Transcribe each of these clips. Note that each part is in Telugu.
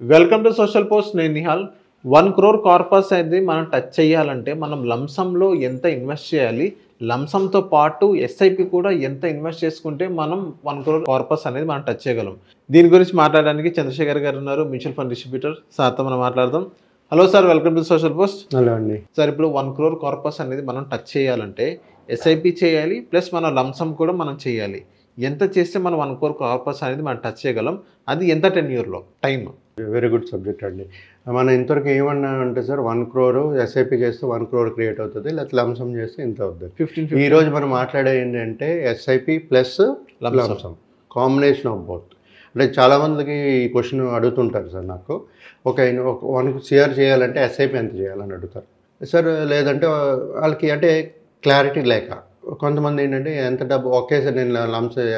Welcome to social post. నేను నిహాల్. 1 crore కార్పస్ అనేది మనం టచ్ చేయాలంటే మనం లంసంలో ఎంత ఇన్వెస్ట్ చేయాలి, లంసంతో పాటు ఎస్ఐపి కూడా ఎంత ఇన్వెస్ట్ చేసుకుంటే మనం 1 crore కార్పస్ అనేది మనం టచ్ చేయగలం. దీని గురించి మాట్లాడడానికి చంద్రశేఖర్ గారు ఉన్నారు, మ్యూచువల్ ఫండ్ డిస్ట్రిబ్యూటర్. సార్తో మనం మాట్లాడదాం. Hello sir, welcome to social post. Hello అండి సార్, ఇప్పుడు 1 crore కార్పస్ అనేది మనం టచ్ చేయాలంటే ఎస్ఐపి చేయాలి, ప్లస్ మన లంసం కూడా మనం చేయాలి. ఎంత చేస్తే మనం 1 crore కార్పస్ అనేది మనం టచ్ చేయగలం, అది ఎంత టెన్యూర్లో టైం? వెరీ గుడ్ సబ్జెక్ట్ అండి. మనం ఇంతవరకు ఏమన్నా అంటే సార్ 1 crore ఎస్ఐపి చేస్తే 1 crore క్రియేట్ అవుతుంది, లేకపోతే లంసం చేస్తే ఇంత అవుతుంది. 15 ఈ రోజు మనం మాట్లాడేది ఏంటంటే SIP plus లంసం combination of both. అంటే చాలామందికి ఈ క్వశ్చన్ అడుగుతుంటారు సార్. నాకు ఒక 1 crore చేయాలంటే ఎస్ఐపి ఎంత చేయాలని అడుగుతారు సార్. లేదంటే వాళ్ళకి అంటే క్లారిటీ లేక కొంతమంది ఏంటంటే ఎంత డబ్బు ఒకేసారి నేను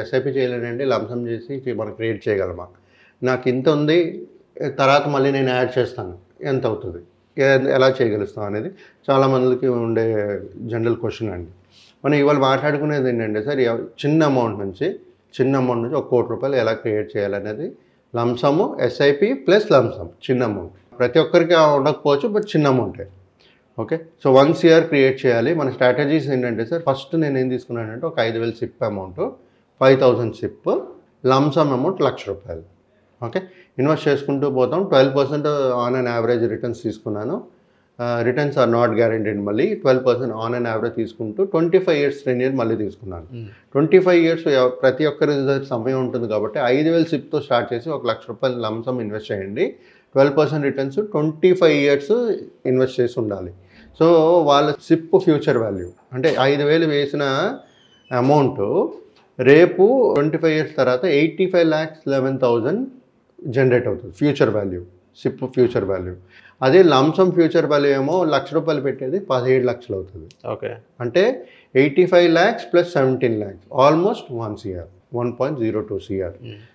ఎస్ఐపి చేయలేనండి, లంసం చేసి మనం క్రియేట్ చేయగలమా, నాకు ఇంత ఉంది తర్వాత మళ్ళీ నేను యాడ్ చేస్తాను ఎంత అవుతుంది, ఎలా చేయగలుగుతాం అనేది చాలామందికి ఉండే జనరల్ క్వశ్చన్ అండి. మనం ఇవాళ మాట్లాడుకునేది ఏంటంటే సార్, చిన్న అమౌంట్ నుంచి 1 కోటి రూపాయలు ఎలా క్రియేట్ చేయాలనేది లంసము ఎస్ఐపి ప్లస్ లంసం చిన్న అమౌంట్. ప్రతి ఒక్కరికి ఉండకపోవచ్చు, బట్ చిన్న అమౌంటే. ఓకే, సో 1 crore క్రియేట్ చేయాలి. మన స్ట్రాటజీస్ ఏంటంటే సార్, ఫస్ట్ నేను ఏం తీసుకున్నానంటే ఒక 5,000 SIP amount, 5,000 SIP, lump sum amount 1,00,000 రూపాయలు. ఓకే, ఇన్వెస్ట్ చేసుకుంటూ పోతాం. 12% ఆన్ అండ్ యావరేజ్ రిటర్న్స్ తీసుకున్నాను. Returns are not guaranteed. మళ్ళీ 12% ఆన్ అండ్ యావరేజ్ తీసుకుంటూ 25 years టెన్యూర్ మళ్ళీ తీసుకున్నాను. 25 years ప్రతి ఒక్కరి సమయం ఉంటుంది కాబట్టి 5,000 సిప్తో స్టార్ట్ చేసి 1,00,000 రూపాయలు లంసమ్ ఇన్వెస్ట్ చేయండి. 12% రిటర్న్స్ 25 years ఇన్వెస్ట్ చేసి ఉండాలి. సో వాళ్ళ సిప్ ఫ్యూచర్ వాల్యూ అంటే 5,000 వేసిన అమౌంట్ రేపు 25 years తర్వాత 85,11,000 జనరేట్ అవుతుంది future value, SIP future value. అదే లంసమ్ ఫ్యూచర్ వాల్యూ ఏమో 1,00,000 రూపాయలు పెట్టేది 17 లక్షలు అవుతుంది. ఓకే, అంటే 85 lakhs plus 17 lakhs almost 1 crore, 1.02 crore.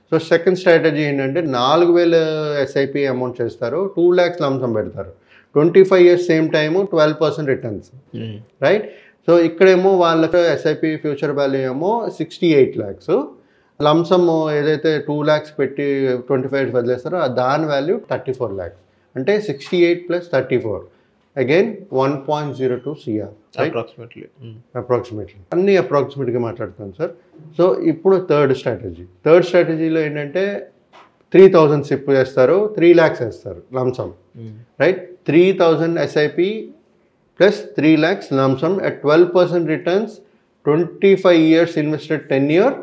So second strategy ఏంటంటే 4,000 ఎస్ఐపి అమౌంట్ చేస్తారు, 2 lakhs లంసమ్ పెడతారు. 25 years same time 12% returns, right. So ఇక్కడేమో వాళ్ళకి ఎస్ఐపి ఫ్యూచర్ వాల్యూ ఏమో 68 lakhs, లంసమ్ ఏదైతే 2 lakhs పెట్టి 25 years వదిలేస్తారో దాని వాల్యూ 34 lakhs. అంటే 68 ప్లస్ 34 అగైన్ 1.02 crore, అప్రాక్సిమేట్లీ. అన్ని అప్రాక్సిమేట్గా మాట్లాడుతాను సార్. సో ఇప్పుడు థర్డ్ స్ట్రాటజీలో ఏంటంటే 3,000 సిప్ చేస్తారు, 3 lakhs వేస్తారు lump sum, right. 3,000 SIP plus 3 lakhs lump sum at 12% returns, 25 years invested tenure.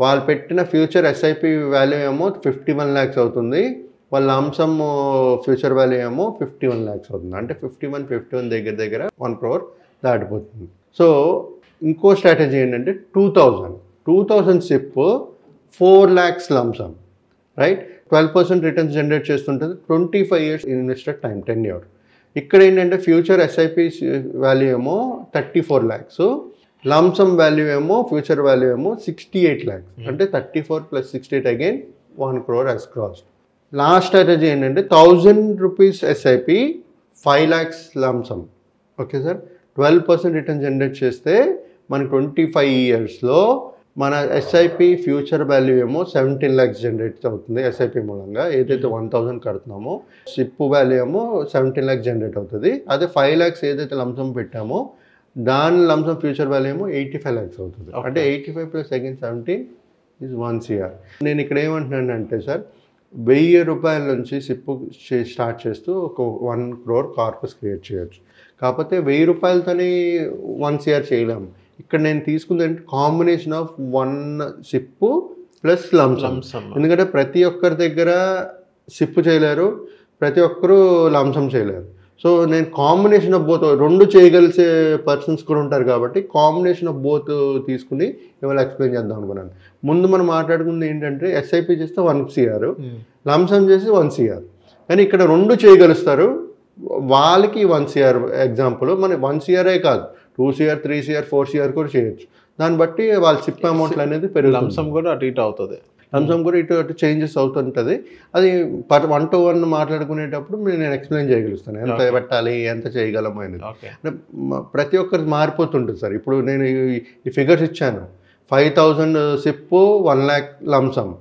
వాళ్ళు పెట్టిన ఫ్యూచర్ ఎస్ఐపి వాల్యూ ఏమో 51 lakhs అవుతుంది, వాళ్ళ లంసమ్ ఫ్యూచర్ వాల్యూ ఏమో 51 lakhs అవుతుంది. అంటే 51 దగ్గర 1 crore దాటిపోతుంది. సో ఇంకో స్ట్రాటజీ ఏంటంటే 2,000 SIP 4 lakhs lump sum, right. 12% returns generate చేస్తుంటుంది, 25 years ఇన్వెస్టెడ్ టైం టెన్యూర్. ఇక్కడ ఏంటంటే ఫ్యూచర్ ఎస్ఐపి వాల్యూ ఏమో 34 lakhs, లంసమ్ వాల్యూ ఏమో ఫ్యూచర్ వాల్యూ ఏమో 68 lakhs. అంటే 34 plus 68 again 1 crore has crossed. Last strategy ఏంటంటే 1,000 rupees SIP 5 lakhs lump sum. Okay sir, 12% return generate చేస్తే మన 25 yearsలో మన ఎస్ఐపి ఫ్యూచర్ వాల్యూ ఏమో 17 lakhs జనరేట్ అవుతుంది. ఎస్ఐపి మూలంగా ఏదైతే 1,000 కడుతున్నామో సిప్ వాల్యూ ఏమో 17 lakhs జనరేట్ అవుతుంది. అదే 5 lakhs ఏదైతే లంసమ్ పెట్టామో దాని లంసమ్ ఫ్యూచర్ వాల్యూ ఏమో 85 lakhs అవుతుంది. అంటే 85 ప్లస్ అగైన్ 17 ఈజ్ 1 crore. నేను ఇక్కడ ఏమంటున్నానంటే సార్, 1,000 రూపాయల నుంచి సిప్ స్టార్ట్ చేస్తూ ఒక 1 crore కార్పస్ క్రియేట్ చేయొచ్చు. కాకపోతే 1,000 రూపాయలతోనే 1 crore చేయలేము. ఇక్కడ నేను తీసుకుంది అంటే combination of 1 SIP plus lump sum. ఎందుకంటే ప్రతి ఒక్కరి దగ్గర సిప్ చేయలేరు, ప్రతి ఒక్కరు లంసమ్ చేయలేరు. సో నేను కాంబినేషన్ ఆఫ్ బోత్, 2 చేయగలిసే పర్సన్స్ కూడా ఉంటారు కాబట్టి కాంబినేషన్ ఆఫ్ బోత్ తీసుకుని ఇవాళ ఎక్స్ప్లెయిన్ చేద్దాం అనుకున్నాను. ముందు మనం మాట్లాడుకుంది ఏంటంటే ఎస్ఐపి చేస్తే 1 crore, లంసమ్ చేసి 1 crore. కానీ ఇక్కడ 2 చేయగలుస్తారు, వాళ్ళకి 1 crore ఎగ్జాంపుల్. మన 1 crore కాదు, 2 crore, 3 crore, 4 crore కూడా చేయొచ్చు. దాన్ని బట్టి వాళ్ళ సిప్ అమౌంట్లు అనేది పెరుగుతుంది. లంసమ్ కూడా అటు ఇటు అవుతుంది, లంసమ్ కూడా ఇటు చేంజెస్ అవుతుంటుంది. అది 1 to 1 మాట్లాడుకునేటప్పుడు నేను ఎక్స్ప్లెయిన్ చేయగలుగుతాను ఎంత పెట్టాలి, ఎంత చేయగలము అనేది. ప్రతి ఒక్కరికి మారిపోతుంటుంది సార్. ఇప్పుడు నేను ఈ ఫిగర్స్ ఇచ్చాను, 5,000 SIP 1 lakh lump sum,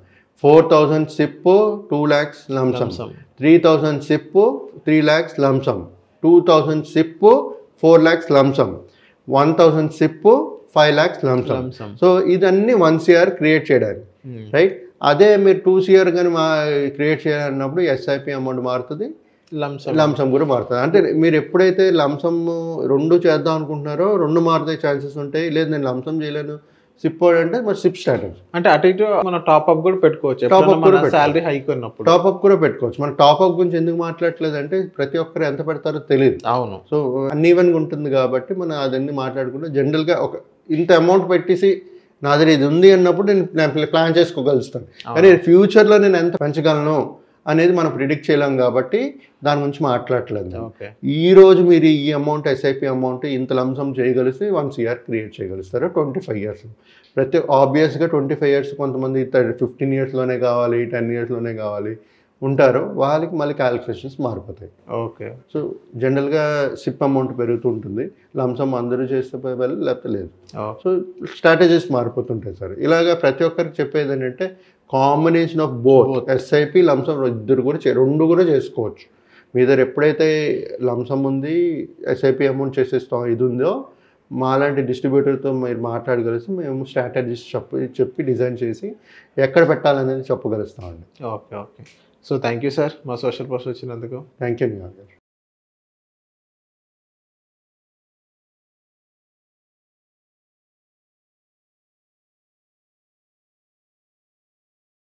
4,000 SIP 2 lakhs lump sum, 3,000 SIP 3 lakhs lump sum, 2,000 SIP 4 lakhs lump sum, 1,000 SIP 5 lakhs lump sum. So ఇదన్నీ 1 CR క్రియేట్ చేయడానికి, రైట్. అదే మీరు 2 CR కానీ క్రియేట్ చేయాలన్నప్పుడు ఎస్ఐపి అమౌంట్ మారుతుంది, లంసమ్ కూడా మారుతుంది. అంటే మీరు ఎప్పుడైతే లంసమ్ 2 చేద్దాం అనుకుంటున్నారో 2 మారుతాయి ఛాన్సెస్ ఉంటాయి. లేదు నేను లంసమ్ చేయలేను సిప్ అంటే మరి సిప్ స్ట్రాటజీ. అంటే అటు ఇటు మన టాప్ అప్ కూడా పెట్టుకోవచ్చు, సాలరీ హైక్ ఉన్నప్పుడు టాప్ అప్ కూడా పెట్టుకోవచ్చు. మన టాప్ అప్ గురించి ఎందుకు మాట్లాడట్లేదు అంటే ప్రతి ఒక్కరు ఎంత పెడతారో తెలియదు. అవును. సో అన్ఈవెన్గా ఉంటుంది కాబట్టి మనం అదన్నీ మాట్లాడుకుంటే జనరల్గా ఒక ఇంత అమౌంట్ పెట్టేసి నా దగ్గర ఇది ఉంది అన్నప్పుడు నేను ప్లాన్ చేసుకోగలుగుతాను. కానీ ఫ్యూచర్లో నేను ఎంత పెంచగలను అనేది మనం ప్రిడిక్ట్ చేయలేం కాబట్టి దాని గురించి మాట్లాడట్లేదు. ఈ రోజు మీరు ఈ అమౌంట్ ఎస్ఐపి అమౌంట్ ఇంత లంసం చేయగలిస్తే 1 CR క్రియేట్ చేయగలుగుతారు 25 years. ఆబ్వియస్గా 25 years కొంతమంది 15 yearsలోనే కావాలి, 10 yearsలోనే కావాలి ఉంటారు, వాళ్ళకి మళ్ళీ క్యాలిక్యులేషన్స్ మారిపోతాయి. ఓకే. సో జనరల్గా సిప్ అమౌంట్ పెరుగుతూ ఉంటుంది, లంసం అందరూ చేస్తే వెళ్ళి లేకపోతే లేదు. సో స్ట్రాటజీస్ మారిపోతుంటాయి సార్. ఇలాగా ప్రతి ఒక్కరికి చెప్పేది ఏంటంటే కాంబినేషన్ ఆఫ్ బోత్ ఎస్ఐపి లంసం ఇద్దరు కూడా 2 కూడా చేసుకోవచ్చు. మీ దగ్గర ఎప్పుడైతే లంసం ఉంది ఎస్ఐపి అమౌంట్ చేసేస్తాం ఇది ఉందో మాలాంటి డిస్ట్రిబ్యూటర్తో మీరు మాట్లాడగలిస్తే మేము స్ట్రాటజీస్ చెప్పి డిజైన్ చేసి ఎక్కడ పెట్టాలనేది చెప్పగలుస్తామండి. Okay. So thank you sir మా సోషల్ పోస్ట్ వచ్చినందుకు. Thank you.